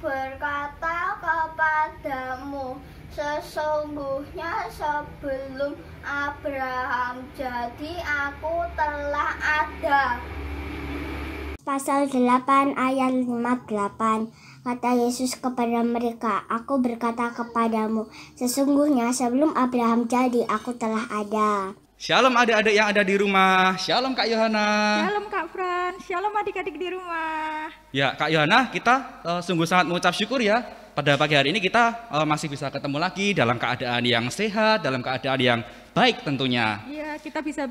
berkata kepadamu, sesungguhnya sebelum Abraham jadi aku telah ada. Pasal 8 ayat 58. Kata Yesus kepada mereka, aku berkata kepadamu, sesungguhnya sebelum Abraham jadi aku telah ada. Shalom adik-adik yang ada di rumah. Shalom Kak Yohana. Shalom Kak Fran. Shalom adik-adik di rumah. Ya Kak Yohana, kita sungguh sangat mengucap syukur ya. Pada pagi hari ini kita masih bisa ketemu lagi dalam keadaan yang sehat, dalam keadaan yang baik tentunya. Iya, kita bisa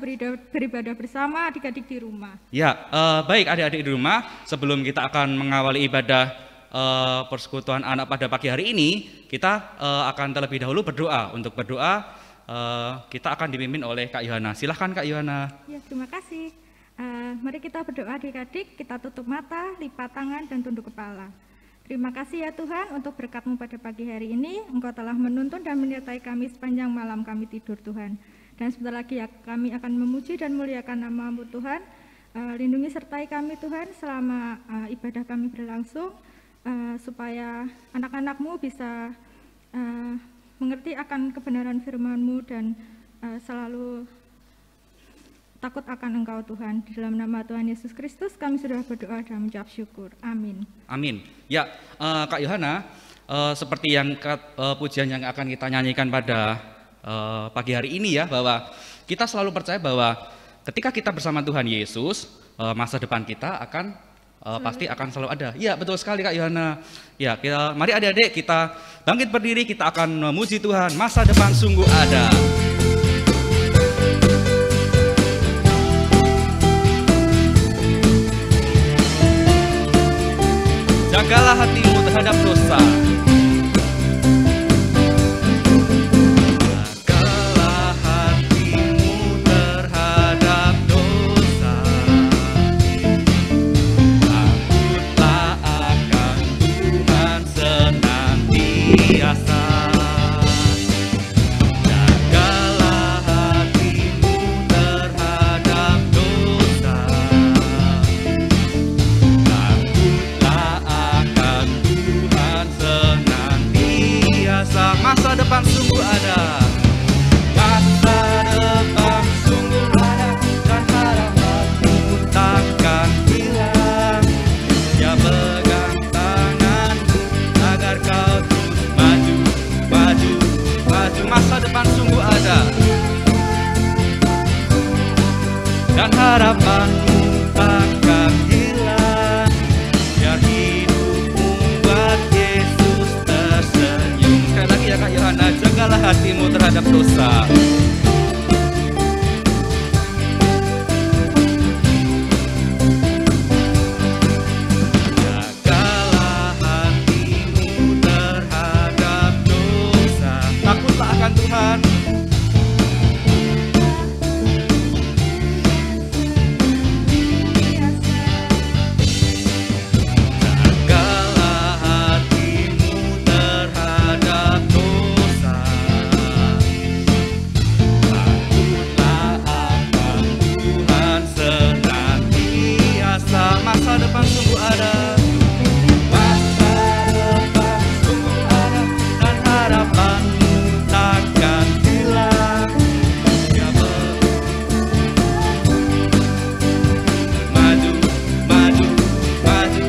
beribadah bersama adik-adik di rumah. Ya, baik adik-adik di rumah. Sebelum kita akan mengawali ibadah persekutuan anak pada pagi hari ini, kita akan terlebih dahulu berdoa. Untuk berdoa, kita akan dipimpin oleh Kak Yohana. Silahkan Kak Yohana. Ya, terima kasih. Mari kita berdoa adik-adik, kita tutup mata, lipat tangan, dan tunduk kepala. Terima kasih ya Tuhan untuk berkat-Mu pada pagi hari ini. Engkau telah menuntun dan menyertai kami sepanjang malam kami tidur Tuhan. Dan sebentar lagi ya, kami akan memuji dan muliakan nama-Mu Tuhan. Lindungi sertai kami Tuhan selama ibadah kami berlangsung, supaya anak-anak-Mu bisa mengerti akan kebenaran firman-Mu dan selalu takut akan Engkau Tuhan. Di dalam nama Tuhan Yesus Kristus kami sudah berdoa dan mengucap syukur. Amin. Amin. Ya, Kak Yohana, seperti yang pujian yang akan kita nyanyikan pada pagi hari ini ya, bahwa kita selalu percaya bahwa ketika kita bersama Tuhan Yesus, masa depan kita akan pasti akan selalu ada. Ya, betul sekali Kak Yohana. Ya, mari adik-adik kita bangkit berdiri, kita akan memuji Tuhan. Masa depan sungguh ada. Jagalah hatimu terhadap dosa. Jagalah hatimu terhadap dosa. Takutlah akan Tuhan senantiasa. Jagalah hatimu terhadap dosa. Masa depan sungguh ada. Masa depan sungguh ada, dan harapanmu takkan hilang. Ya, pegang tanganku agar kau terus maju, maju, maju. Masa depan sungguh ada, dan harapanmu takkan hilang. Biar hidupmu buat Yesus tersenyum. Sekali lagi ya Kak Yohana, jagalah hatimu terhadap dosa. Jagalah hatimu terhadap dosa. Takutlah akan Tuhan. Masa depan sungguh ada. Masa depan sungguh ada, dan harapanmu takkan hilang. Ya, maju, maju, maju.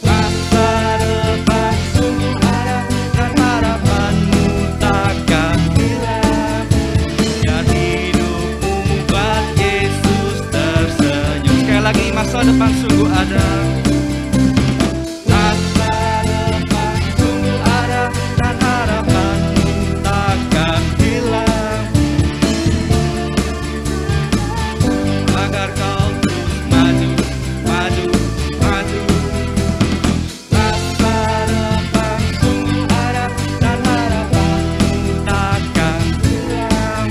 Masa depan sungguh ada, dan harapanmu takkan hilang. Ya, hidupmu buat Yesus tersenyum. Sekali lagi, masa depan sungguh ada. Masa depan sungguh ada, dan harapanmu takkan hilang. Agar kau terus maju, maju, maju. Masa depan sungguh ada, dan harapanmu takkan hilang.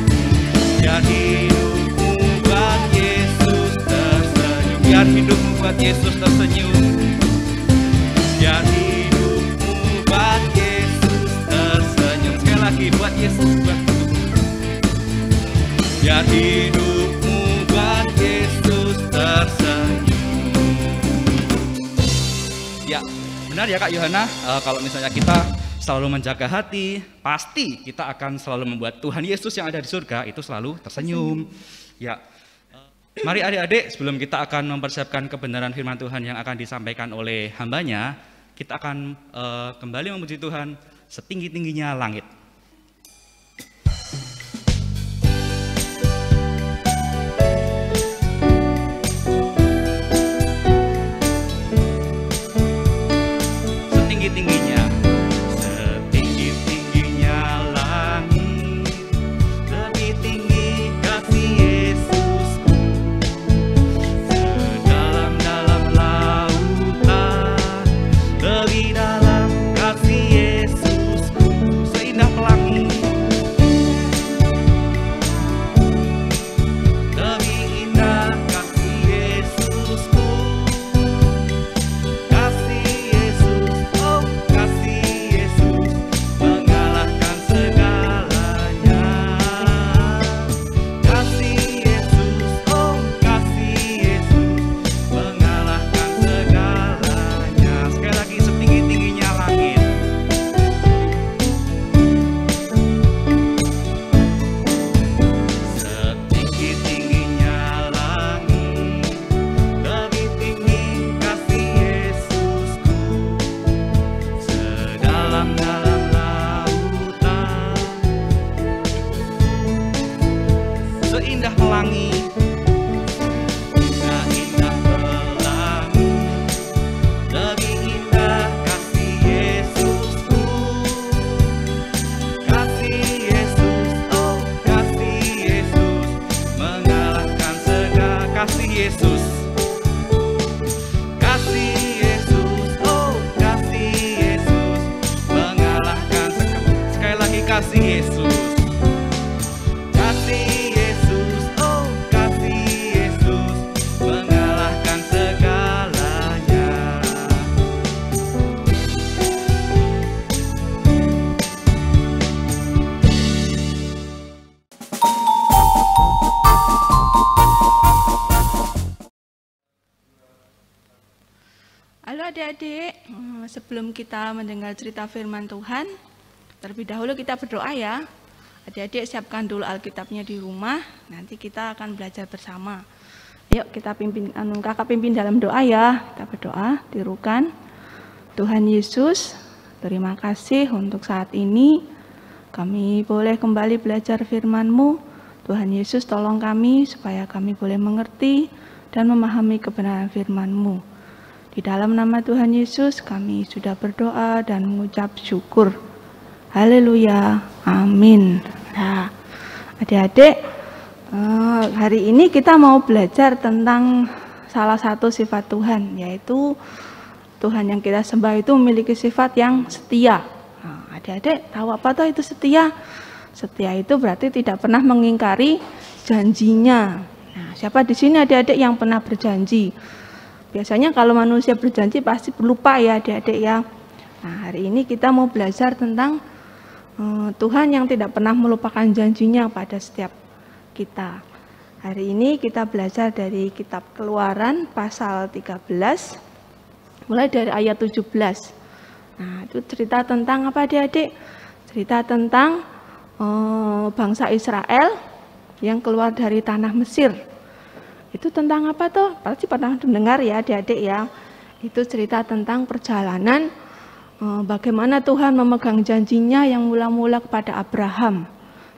Biar hidupmu buat Yesus tersenyum. Biar hidupmu buat Yesus tersenyum. Biar hidupmu buat Yesus tersenyum. Sekali lagi, buat Yesus, buat hidupmu. Biar hidupmu buat Yesus tersenyum. Ya, Benar ya Kak Yohana, kalau misalnya kita selalu menjaga hati, pasti kita akan selalu membuat Tuhan Yesus yang ada di surga itu selalu tersenyum. Ya, mari adik-adik, sebelum kita akan mempersiapkan kebenaran firman Tuhan yang akan disampaikan oleh hambanya, kita akan kembali memuji Tuhan setinggi-tingginya langit. Setinggi-tingginya, setinggi-tingginya langit, lebih tinggi kasih Yesusku, sedalam-dalam lautan, lebih dalam kasih Yesusku, seindah pelangi, lebih indah kasih Yesusku, kasih Yesus, oh kasih Yesus, mengalahkan segalanya. Kasih Yesus, oh kasih Yesus, mengalahkan segalanya. Sekali lagi, setinggi-tingginya langit. Setinggi-tingginya langit, lebih tinggi kasih Yesusku, sedalam-dalam lautan, seindah pelangi, seindah pelangi, lebih indah kasih Yesusku, kasih Yesus, oh kasih Yesus, mengalahkan segala. Kasih Yesus, kasih Yesus, oh kasih Yesus, mengalahkan segala. Sekali lagi, kasih Yesus, kasih Yesus, oh kasih Yesus, mengalahkan segalanya. Halo adik-adik, sebelum kita mendengar cerita firman Tuhan, terlebih dahulu kita berdoa ya. Adik-adik siapkan dulu Alkitabnya di rumah, nanti kita akan belajar bersama. Yuk kita kakak pimpin dalam doa ya. Kita berdoa, tirukan. Tuhan Yesus, terima kasih untuk saat ini kami boleh kembali belajar firman-Mu. Tuhan Yesus tolong kami supaya kami boleh mengerti dan memahami kebenaran firman-Mu. Di dalam nama Tuhan Yesus kami sudah berdoa dan mengucap syukur. Haleluya, amin. Nah, adik-adik, hari ini kita mau belajar tentang salah satu sifat Tuhan, yaitu Tuhan yang kita sembah itu memiliki sifat yang setia. Nah, adik-adik tahu apa tuh itu setia? Setia itu berarti tidak pernah mengingkari janjinya. Nah, siapa di sini adik-adik yang pernah berjanji? Biasanya kalau manusia berjanji pasti lupa ya adik-adik ya. Nah, hari ini kita mau belajar tentang Tuhan yang tidak pernah melupakan janjinya pada setiap kita. Hari ini kita belajar dari kitab Keluaran pasal 13, mulai dari ayat 17. Nah, itu cerita tentang apa adik-adik? Cerita tentang bangsa Israel yang keluar dari tanah Mesir. Itu tentang apa tuh? Pasti pernah mendengar ya adik-adik ya. Itu cerita tentang perjalanan bagaimana Tuhan memegang janjinya yang mula-mula kepada Abraham.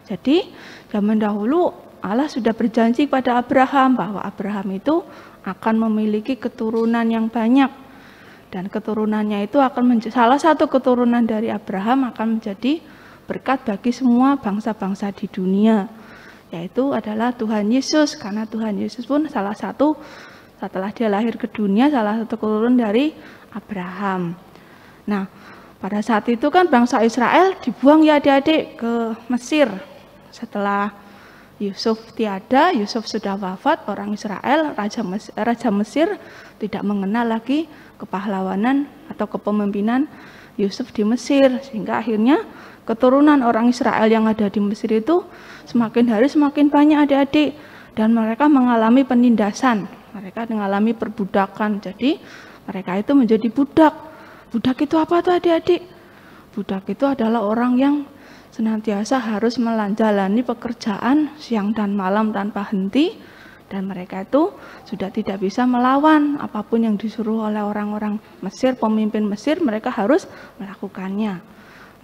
Jadi zaman dahulu Allah sudah berjanji kepada Abraham bahwa Abraham itu akan memiliki keturunan yang banyak. Dan keturunannya itu akan salah satu keturunan dari Abraham akan menjadi berkat bagi semua bangsa-bangsa di dunia. Yaitu adalah Tuhan Yesus, karena Tuhan Yesus pun salah satu setelah dia lahir ke dunia salah satu keturunan dari Abraham. Nah, pada saat itu kan bangsa Israel dibuang ya adik-adik ke Mesir. Setelah Yusuf tiada, Yusuf sudah wafat, orang Israel, Raja Mesir tidak mengenal lagi kepahlawanan atau kepemimpinan Yusuf di Mesir, sehingga akhirnya keturunan orang Israel yang ada di Mesir itu semakin hari semakin banyak adik-adik, dan mereka mengalami penindasan, mereka mengalami perbudakan, jadi mereka itu menjadi budak. Budak itu apa tuh adik-adik? Budak itu adalah orang yang senantiasa harus menjalani pekerjaan siang dan malam tanpa henti, dan mereka itu sudah tidak bisa melawan apapun yang disuruh oleh orang-orang Mesir, pemimpin Mesir, mereka harus melakukannya.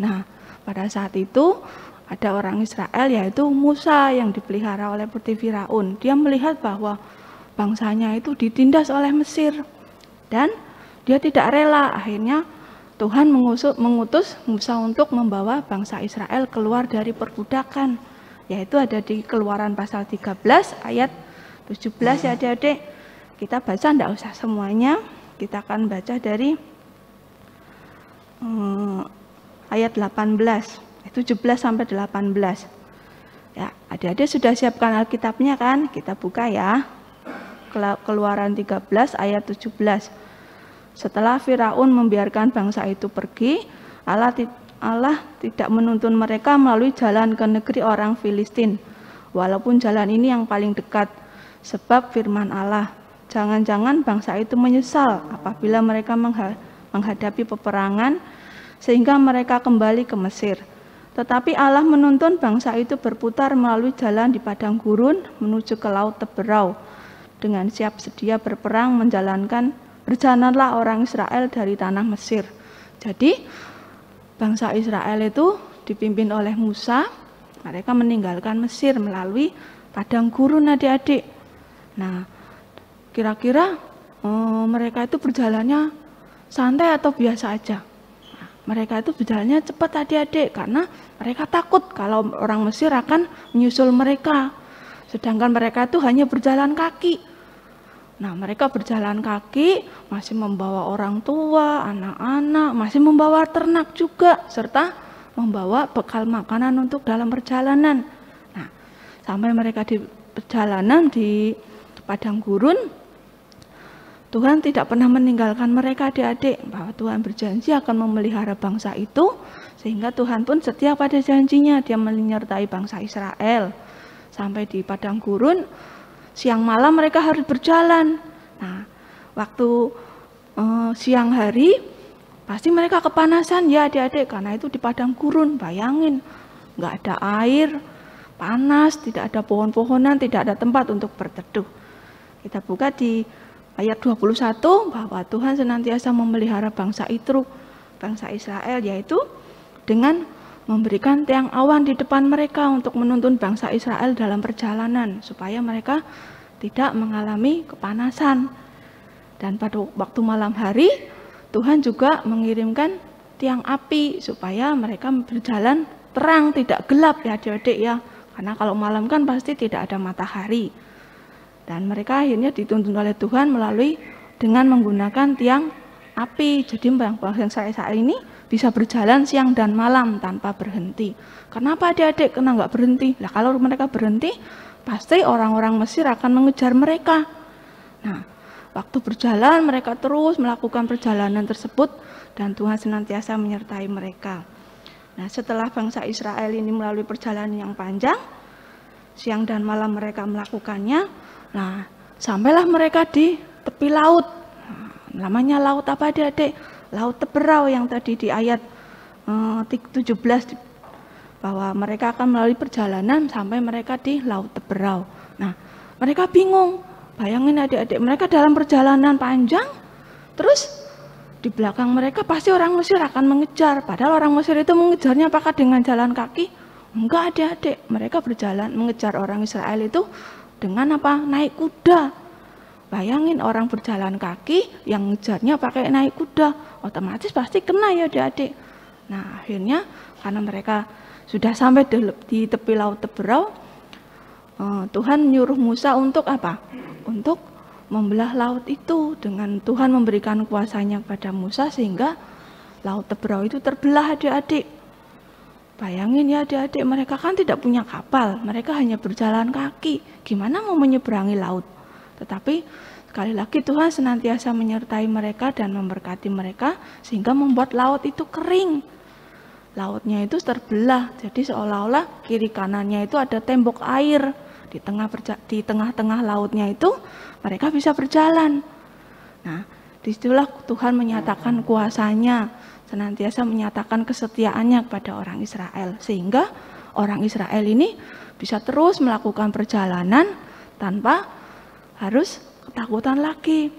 Nah, pada saat itu ada orang Israel yaitu Musa yang dipelihara oleh putri Firaun. Dia melihat bahwa bangsanya itu ditindas oleh Mesir dan dia tidak rela. Akhirnya Tuhan mengutus Musa untuk membawa bangsa Israel keluar dari perbudakan, yaitu ada di Keluaran pasal 13 ayat 17 ya adik-adik. Kita baca, tidak usah semuanya, kita akan baca dari ayat 18, 17 sampai 18. Ya, adik-adik sudah siapkan Alkitabnya kan? Kita buka ya. Keluaran 13 ayat 17. Setelah Firaun membiarkan bangsa itu pergi, Allah tidak menuntun mereka melalui jalan ke negeri orang Filistin, walaupun jalan ini yang paling dekat. Sebab firman Allah, jangan-jangan bangsa itu menyesal apabila mereka menghadapi peperangan, sehingga mereka kembali ke Mesir. Tetapi Allah menuntun bangsa itu berputar melalui jalan di padang gurun menuju ke laut Teberau. Dengan siap sedia berperang berjalanlah orang Israel dari tanah Mesir. Jadi bangsa Israel itu dipimpin oleh Musa, mereka meninggalkan Mesir melalui padang gurun adik-adik. Nah, kira-kira mereka itu berjalannya santai atau biasa aja? Nah, mereka itu berjalannya cepat adik-adik karena mereka takut kalau orang Mesir akan menyusul mereka. Sedangkan mereka itu hanya berjalan kaki. Nah, mereka berjalan kaki, masih membawa orang tua, anak-anak, masih membawa ternak juga, serta membawa bekal makanan untuk dalam perjalanan. Nah, sampai mereka di perjalanan di padang gurun, Tuhan tidak pernah meninggalkan mereka adik-adik, bahwa Tuhan berjanji akan memelihara bangsa itu, sehingga Tuhan pun setia pada janjinya, dia menyertai bangsa Israel. Sampai di padang gurun, siang malam mereka harus berjalan. Nah, waktu siang hari pasti mereka kepanasan ya adik-adik, karena itu di padang gurun. Bayangin, nggak ada air, panas, tidak ada pohon-pohonan, tidak ada tempat untuk berteduh. Kita buka di ayat 21 bahwa Tuhan senantiasa memelihara bangsa itu, bangsa Israel, yaitu dengan memberikan tiang awan di depan mereka untuk menuntun bangsa Israel dalam perjalanan supaya mereka tidak mengalami kepanasan. Dan pada waktu malam hari Tuhan juga mengirimkan tiang api supaya mereka berjalan terang, tidak gelap ya adik-adik ya, karena kalau malam kan pasti tidak ada matahari. Dan mereka akhirnya dituntun oleh Tuhan melalui dengan menggunakan tiang api. Jadi bangsa Israel ini bisa berjalan siang dan malam tanpa berhenti. Kenapa adik-adik kena nggak berhenti? Nah, kalau mereka berhenti, pasti orang-orang Mesir akan mengejar mereka. Nah, waktu berjalan mereka terus melakukan perjalanan tersebut dan Tuhan senantiasa menyertai mereka. Nah, setelah bangsa Israel ini melalui perjalanan yang panjang, siang dan malam mereka melakukannya. Nah, sampailah mereka di tepi laut. Nah, namanya laut apa adik-adik? Laut Teberau yang tadi di ayat 17 bahwa mereka akan melalui perjalanan sampai mereka di Laut Teberau. Nah, mereka bingung. Bayangin adik-adik, mereka dalam perjalanan panjang, terus di belakang mereka pasti orang Mesir akan mengejar. Padahal orang Mesir itu mengejarnya apakah dengan jalan kaki? Enggak adik-adik, mereka berjalan mengejar orang Israel itu dengan apa? Naik kuda. Bayangin orang berjalan kaki yang ngejarnya pakai naik kuda, otomatis pasti kena ya adik-adik. Nah, akhirnya karena mereka sudah sampai di tepi Laut Teberau, Tuhan menyuruh Musa untuk apa? Untuk membelah laut itu. Dengan Tuhan memberikan kuasanya kepada Musa sehingga Laut Teberau itu terbelah adik-adik. Bayangin ya adik-adik, mereka kan tidak punya kapal, mereka hanya berjalan kaki. Gimana mau menyeberangi laut? Tetapi sekali lagi Tuhan senantiasa menyertai mereka dan memberkati mereka sehingga membuat laut itu kering. Lautnya itu terbelah, jadi seolah-olah kiri kanannya itu ada tembok air. Di tengah-tengah lautnya itu mereka bisa berjalan. Nah, Disitulah Tuhan menyatakan kuasanya, senantiasa menyatakan kesetiaannya kepada orang Israel. Sehingga orang Israel ini bisa terus melakukan perjalanan tanpa harus ketakutan lagi.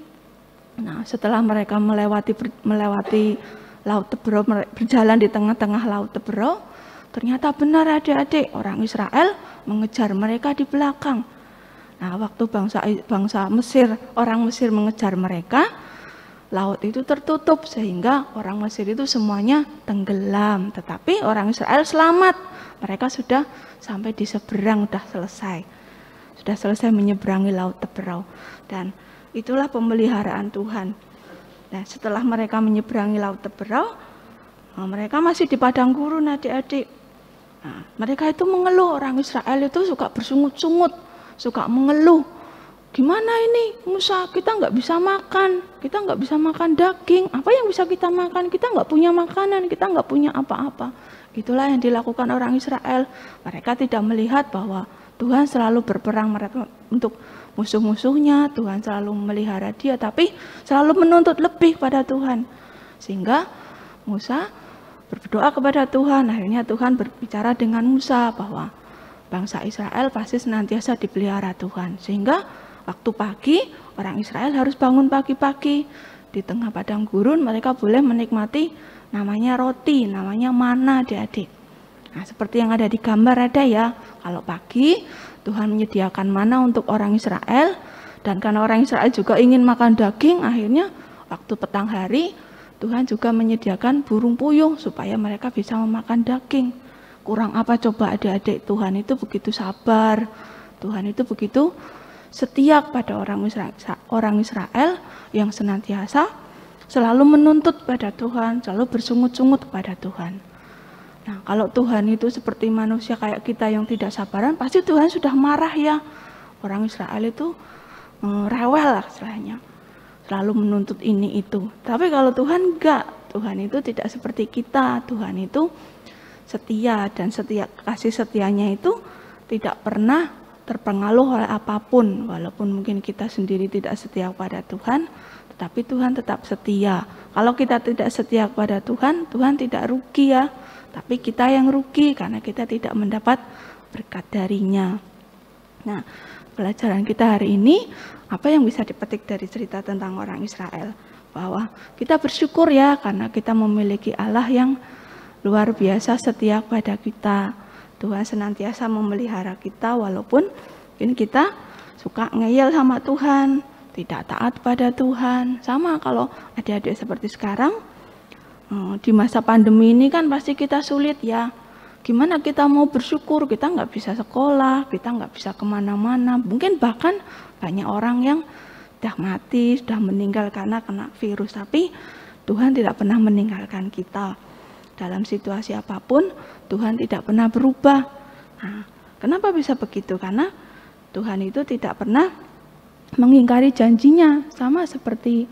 Nah, setelah mereka melewati Laut Tebro, berjalan di tengah-tengah Laut Tebro, ternyata benar adik-adik, orang Israel mengejar mereka di belakang. Nah, waktu bangsa Mesir, orang Mesir mengejar mereka, laut itu tertutup sehingga orang Mesir itu semuanya tenggelam. Tetapi orang Israel selamat. Mereka sudah sampai di seberang, sudah selesai menyeberangi Laut Tebro. Dan itulah pemeliharaan Tuhan. Nah, setelah mereka menyeberangi Laut Tebro, mereka masih di padang gurun adik-adik. Nah, mereka itu mengeluh, orang Israel itu suka bersungut-sungut, suka mengeluh. Gimana ini Musa, kita nggak bisa makan daging, apa yang bisa kita makan, kita nggak punya makanan, kita nggak punya apa-apa. Itulah yang dilakukan orang Israel. Mereka tidak melihat bahwa Tuhan selalu berperang untuk musuh-musuhnya, Tuhan selalu memelihara dia, tapi selalu menuntut lebih pada Tuhan. Sehingga Musa berdoa kepada Tuhan, akhirnya Tuhan berbicara dengan Musa bahwa bangsa Israel pasti senantiasa dipelihara Tuhan. Sehingga waktu pagi, orang Israel harus bangun pagi-pagi. Di tengah padang gurun mereka boleh menikmati namanya roti, namanya mana adik-adik. Nah, seperti yang ada di gambar ada ya, kalau pagi Tuhan menyediakan mana untuk orang Israel, dan karena orang Israel juga ingin makan daging, akhirnya waktu petang hari Tuhan juga menyediakan burung puyuh supaya mereka bisa memakan daging. Kurang apa coba adik-adik, Tuhan itu begitu sabar, Tuhan itu begitu setia kepada orang Israel yang senantiasa selalu menuntut pada Tuhan, selalu bersungut-sungut kepada Tuhan. Nah, kalau Tuhan itu seperti manusia kayak kita yang tidak sabaran, pasti Tuhan sudah marah ya. Orang Israel itu rewel lah istilahnya, selalu menuntut ini itu. Tapi kalau Tuhan enggak, Tuhan itu tidak seperti kita. Tuhan itu setia, dan kasih setianya itu tidak pernah terpengaruh oleh apapun. Walaupun mungkin kita sendiri tidak setia kepada Tuhan, tetapi Tuhan tetap setia. Kalau kita tidak setia kepada Tuhan, Tuhan tidak rugi ya. Tapi kita yang rugi karena kita tidak mendapat berkat darinya. Nah, pelajaran kita hari ini, apa yang bisa dipetik dari cerita tentang orang Israel? Bahwa kita bersyukur ya karena kita memiliki Allah yang luar biasa setia kepada kita. Tuhan senantiasa memelihara kita walaupun mungkin kita suka ngeyel sama Tuhan, tidak taat pada Tuhan. Sama kalau adik-adik seperti sekarang, di masa pandemi ini kan pasti kita sulit ya. Gimana kita mau bersyukur, kita nggak bisa sekolah, kita nggak bisa kemana-mana. Mungkin bahkan banyak orang yang sudah mati, sudah meninggal karena kena virus. Tapi Tuhan tidak pernah meninggalkan kita. Dalam situasi apapun, Tuhan tidak pernah berubah. Nah, kenapa bisa begitu? Karena Tuhan itu tidak pernah mengingkari janjinya. Sama seperti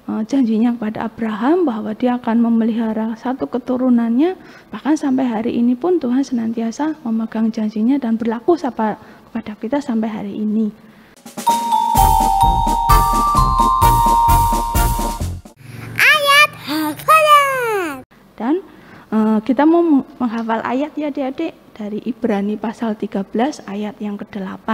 janjinya kepada Abraham bahwa dia akan memelihara satu keturunannya. Bahkan sampai hari ini pun Tuhan senantiasa memegang janjinya dan berlaku kepada kita sampai hari ini. Ayat hafalan. Dan kita mau menghafal ayat ya adik-adik dari Ibrani pasal 13 ayat yang ke-8.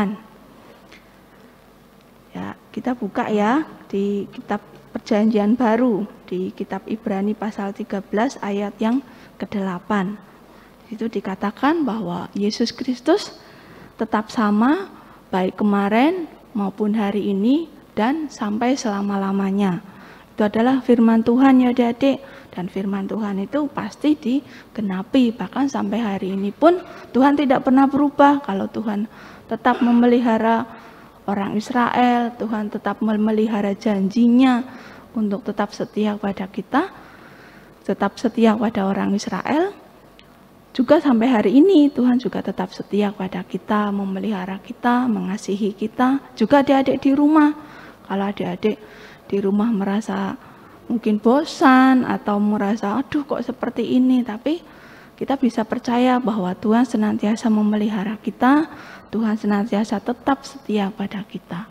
Ya, kita buka ya di kitab Perjanjian Baru di kitab Ibrani pasal 13 ayat yang ke-8. Itu dikatakan bahwa Yesus Kristus tetap sama baik kemarin maupun hari ini dan sampai selama-lamanya. Itu adalah firman Tuhan ya adik-adik, dan firman Tuhan itu pasti digenapi. Bahkan sampai hari ini pun Tuhan tidak pernah berubah. Kalau Tuhan tetap memelihara orang Israel, Tuhan tetap memelihara janjinya untuk tetap setia kepada kita, tetap setia kepada orang Israel. Juga sampai hari ini Tuhan juga tetap setia kepada kita, memelihara kita, mengasihi kita. Juga adik-adik di rumah, kalau adik-adik di rumah merasa mungkin bosan atau merasa aduh kok seperti ini, tapi kita bisa percaya bahwa Tuhan senantiasa memelihara kita, Tuhan senantiasa tetap setia pada kita.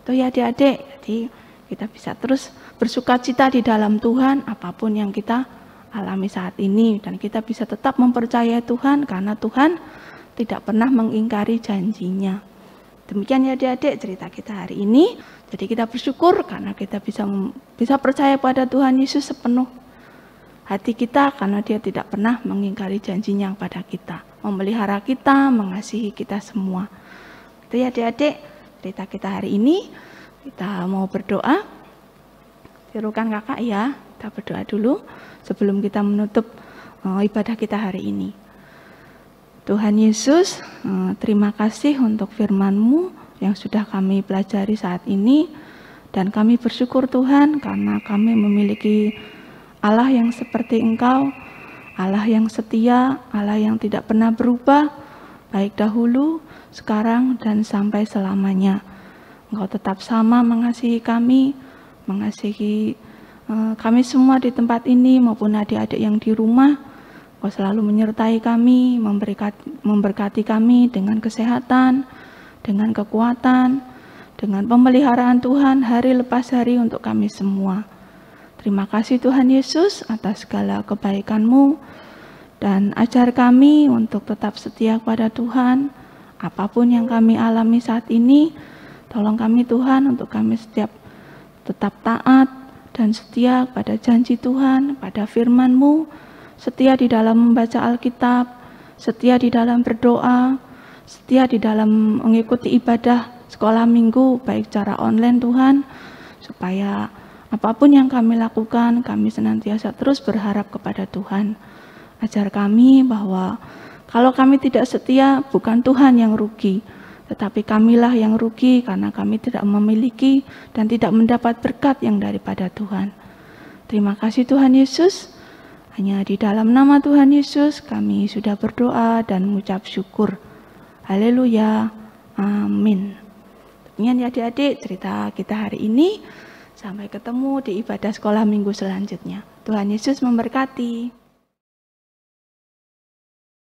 Itu ya adik-adik, jadi kita bisa terus bersukacita di dalam Tuhan apapun yang kita alami saat ini. Dan kita bisa tetap mempercayai Tuhan karena Tuhan tidak pernah mengingkari janjinya. Demikian ya adik-adik cerita kita hari ini. Jadi kita bersyukur karena kita bisa percaya pada Tuhan Yesus sepenuh hati kita karena Dia tidak pernah mengingkari janjinya kepada kita, memelihara kita, mengasihi kita semua. Itu ya adik-adik cerita kita hari ini. Kita mau berdoa. Tirukan kakak ya, kita berdoa dulu sebelum kita menutup ibadah kita hari ini. Tuhan Yesus, terima kasih untuk firman-Mu yang sudah kami pelajari saat ini. Dan kami bersyukur Tuhan karena kami memiliki Allah yang seperti Engkau, Allah yang setia, Allah yang tidak pernah berubah, baik dahulu, sekarang, dan sampai selamanya. Engkau tetap sama mengasihi kami, mengasihi kami semua di tempat ini maupun adik-adik yang di rumah. Engkau selalu menyertai kami, memberkati kami dengan kesehatan, dengan kekuatan, dengan pemeliharaan Tuhan hari lepas hari untuk kami semua. Terima kasih Tuhan Yesus atas segala kebaikan-Mu, dan ajar kami untuk tetap setia kepada Tuhan. Apapun yang kami alami saat ini, tolong kami Tuhan untuk kami tetap taat dan setia pada janji Tuhan, pada firman-Mu, setia di dalam membaca Alkitab, setia di dalam berdoa, setia di dalam mengikuti ibadah sekolah minggu, baik secara online Tuhan, supaya apapun yang kami lakukan, kami senantiasa terus berharap kepada Tuhan. Ajar kami bahwa kalau kami tidak setia, bukan Tuhan yang rugi, tetapi kamilah yang rugi karena kami tidak memiliki dan tidak mendapat berkat yang daripada Tuhan. Terima kasih Tuhan Yesus. Hanya di dalam nama Tuhan Yesus kami sudah berdoa dan mengucap syukur. Haleluya. Amin. Demikian ya adik-adik cerita kita hari ini. Sampai ketemu di ibadah sekolah minggu selanjutnya. Tuhan Yesus memberkati.